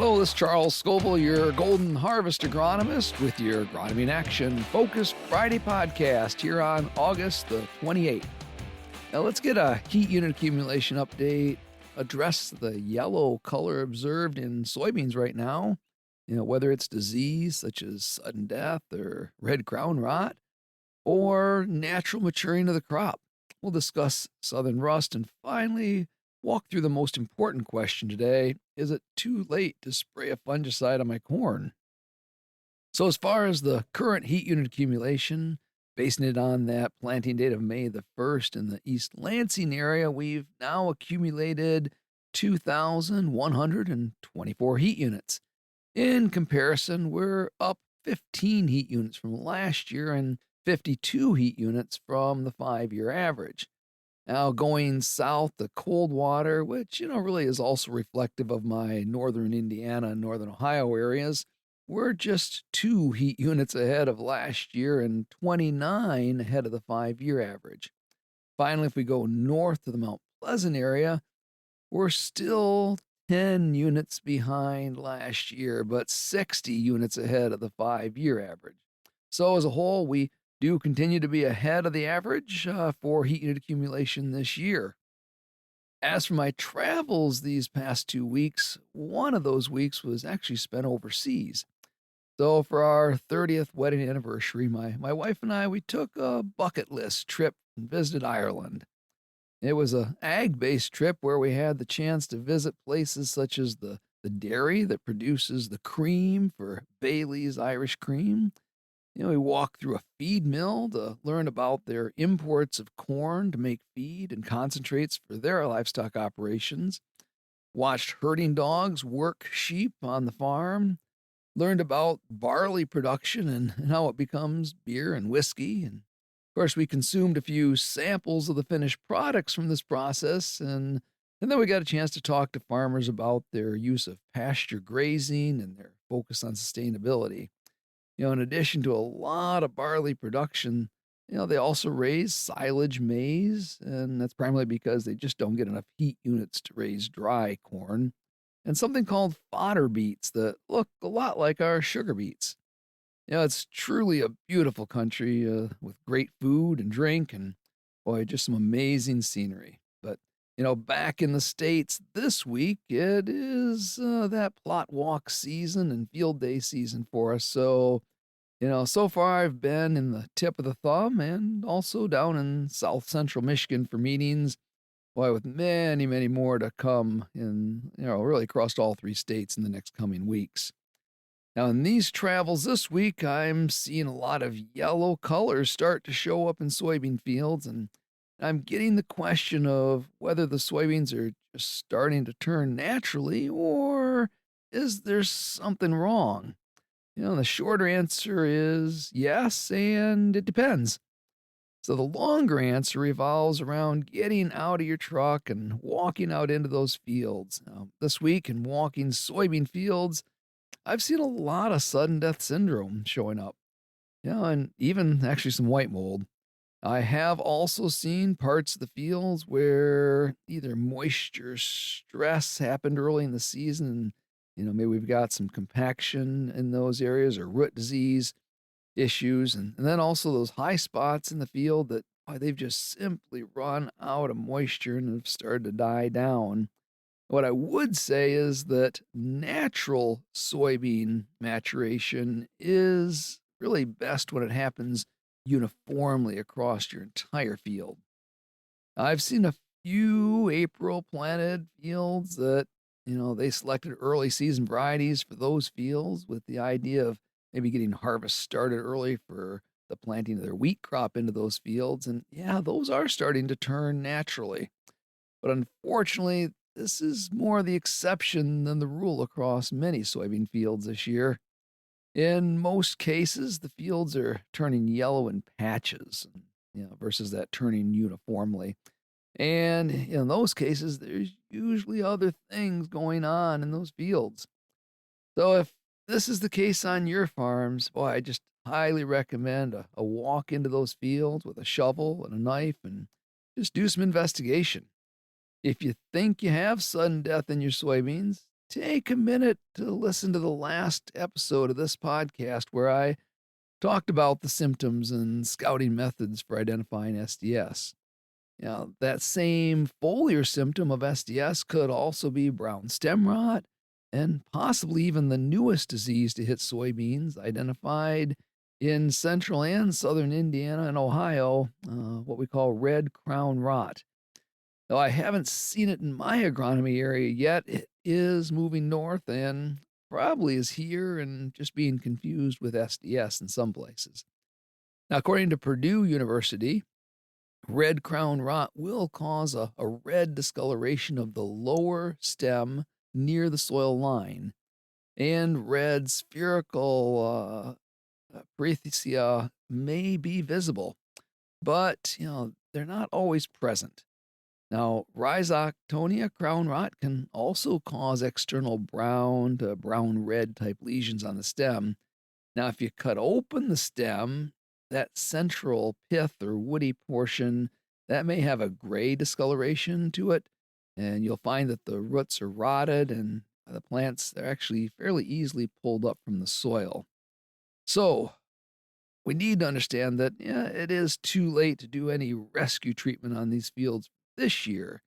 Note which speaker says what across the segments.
Speaker 1: Hello, this is Charles Scoble, your Golden Harvest agronomist with your Agronomy in Action Focused Friday podcast here on August the 28th. Now let's get a heat unit accumulation update, address the yellow color observed in soybeans right now, whether it's disease such as sudden death or red crown rot, or natural maturing of the crop. We'll discuss southern rust and finally walk through the most important question today. Is it too late to spray a fungicide on my corn? So, as far as the current heat unit accumulation, basing it on that planting date of May the 1st in the East Lansing area, we've now accumulated 2,124 heat units. In comparison, we're up 15 heat units from last year and 52 heat units from the 5-year average. Now, going south to Coldwater, which, really is also reflective of my northern Indiana and northern Ohio areas, we're just 2 heat units ahead of last year and 29 ahead of the 5-year average. Finally, if we go north to the Mount Pleasant area, we're still 10 units behind last year, but 60 units ahead of the 5-year average. So, as a whole, we do continue to be ahead of the average for heat unit accumulation this year. As for my travels these past 2 weeks, one of those weeks was actually spent overseas. So for our 30th wedding anniversary, my wife and I, we took a bucket list trip and visited Ireland. It was a ag-based trip where we had the chance to visit places such as the dairy that produces the cream for Bailey's Irish Cream. We walked through a feed mill to learn about their imports of corn to make feed and concentrates for their livestock operations, watched herding dogs work sheep on the farm, learned about barley production and how it becomes beer and whiskey. And of course, we consumed a few samples of the finished products from this process. And then we got a chance to talk to farmers about their use of pasture grazing and their focus on sustainability. In addition to a lot of barley production, they also raise silage maize, and that's primarily because they just don't get enough heat units to raise dry corn, and something called fodder beets that look a lot like our sugar beets. It's truly a beautiful country with great food and drink, and boy, just some amazing scenery. But back in the States this week, it is that plot walk season and field day season for us. So far I've been in the tip of the thumb and also down in South Central Michigan for meetings, boy, with many, many more to come in, really across all 3 states in the next coming weeks. Now, in these travels this week, I'm seeing a lot of yellow colors start to show up in soybean fields, and I'm getting the question of whether the soybeans are just starting to turn naturally or is there something wrong? The shorter answer is yes, and it depends. So the longer answer revolves around getting out of your truck and walking out into those fields. Now, this week in walking soybean fields, I've seen a lot of sudden death syndrome showing up. And even actually some white mold. I have also seen parts of the fields where either moisture stress happened early in the season and maybe we've got some compaction in those areas or root disease issues. And then also those high spots in the field that boy, they've just simply run out of moisture and have started to die down. What I would say is that natural soybean maturation is really best when it happens uniformly across your entire field. I've seen a few April planted fields that, they selected early season varieties for those fields with the idea of maybe getting harvest started early for the planting of their wheat crop into those fields. And yeah, those are starting to turn naturally. But unfortunately, this is more the exception than the rule across many soybean fields this year. In most cases, the fields are turning yellow in patches, versus that turning uniformly. And in those cases, there's usually other things going on in those fields. So if this is the case on your farms, boy, I just highly recommend a walk into those fields with a shovel and a knife and just do some investigation. If you think you have sudden death in your soybeans, take a minute to listen to the last episode of this podcast where I talked about the symptoms and scouting methods for identifying SDS. Now, that same foliar symptom of SDS could also be brown stem rot and possibly even the newest disease to hit soybeans identified in central and southern Indiana and Ohio, what we call red crown rot. Though I haven't seen it in my agronomy area yet, it is moving north and probably is here and just being confused with SDS in some places. Now, according to Purdue University, red crown rot will cause a red discoloration of the lower stem near the soil line, and red spherical Parathisia may be visible, but they're not always present. Now, Rhizoctonia crown rot can also cause external brown to brown red type lesions on the stem. Now, if you cut open the stem, that central pith or woody portion that may have a gray discoloration to it, and you'll find that the roots are rotted and the plants they're actually fairly easily pulled up from the soil. So, we need to understand that it is too late to do any rescue treatment on these fields this year,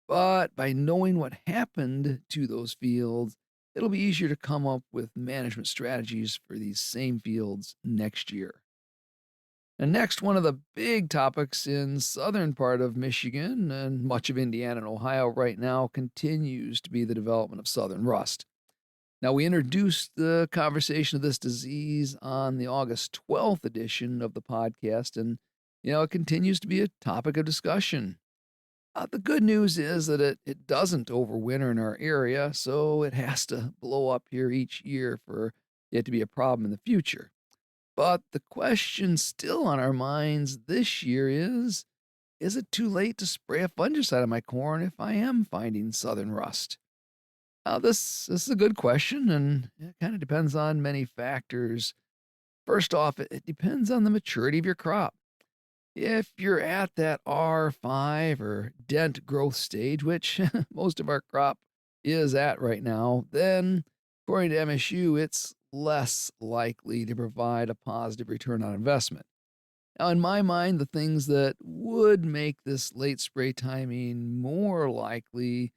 Speaker 1: but by knowing what happened to those fields, it'll be easier to come up with management strategies for these same fields next year. And next, one of the big topics in southern part of Michigan and much of Indiana and Ohio right now continues to be the development of southern rust. Now, we introduced the conversation of this disease on the August 12th edition of the podcast, and, it continues to be a topic of discussion. The good news is that it doesn't overwinter in our area, so it has to blow up here each year for it to be a problem in the future. But the question still on our minds this year is it too late to spray a fungicide on my corn if I am finding southern rust? This is a good question, and it kind of depends on many factors. First off, it depends on the maturity of your crop. If you're at that R5 or dent growth stage, which most of our crop is at right now, then according to MSU, it's less likely to provide a positive return on investment. Now, in my mind, the things that would make this late spray timing more likely,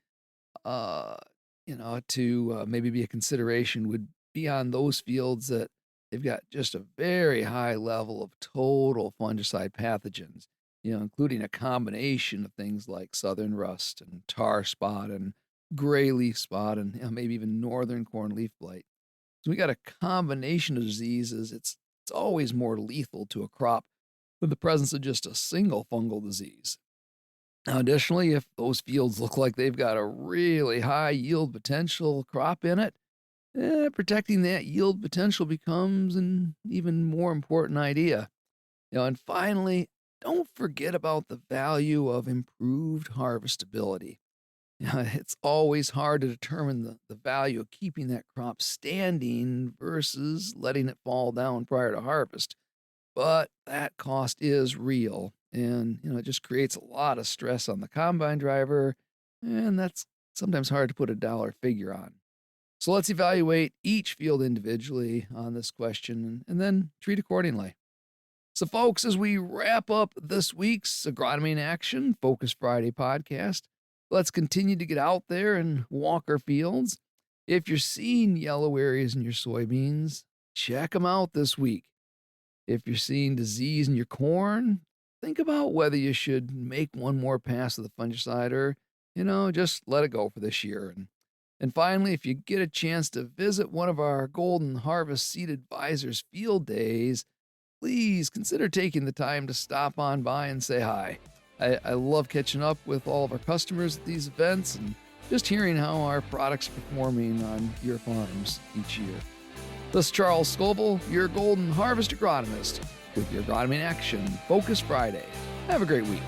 Speaker 1: to maybe be a consideration would be on those fields that they've got just a very high level of total fungicide pathogens, including a combination of things like southern rust and tar spot and gray leaf spot and maybe even northern corn leaf blight. So we got a combination of diseases. It's always more lethal to a crop than the presence of just a single fungal disease. Now, additionally, if those fields look like they've got a really high yield potential crop in it, protecting that yield potential becomes an even more important idea. And finally, don't forget about the value of improved harvestability. It's always hard to determine the value of keeping that crop standing versus letting it fall down prior to harvest. But that cost is real, and it just creates a lot of stress on the combine driver, and that's sometimes hard to put a dollar figure on. So let's evaluate each field individually on this question and then treat accordingly. So, folks, as we wrap up this week's Agronomy in Action Focus Friday podcast, let's continue to get out there and walk our fields. If you're seeing yellow areas in your soybeans, check them out this week. If you're seeing disease in your corn, think about whether you should make one more pass of the fungicide or, just let it go for this year. And finally, if you get a chance to visit one of our Golden Harvest Seed Advisors field days, please consider taking the time to stop on by and say hi. I love catching up with all of our customers at these events and just hearing how our products are performing on your farms each year. This is Charles Scoble, your Golden Harvest agronomist, with your Agronomy in Action Focus Friday. Have a great week.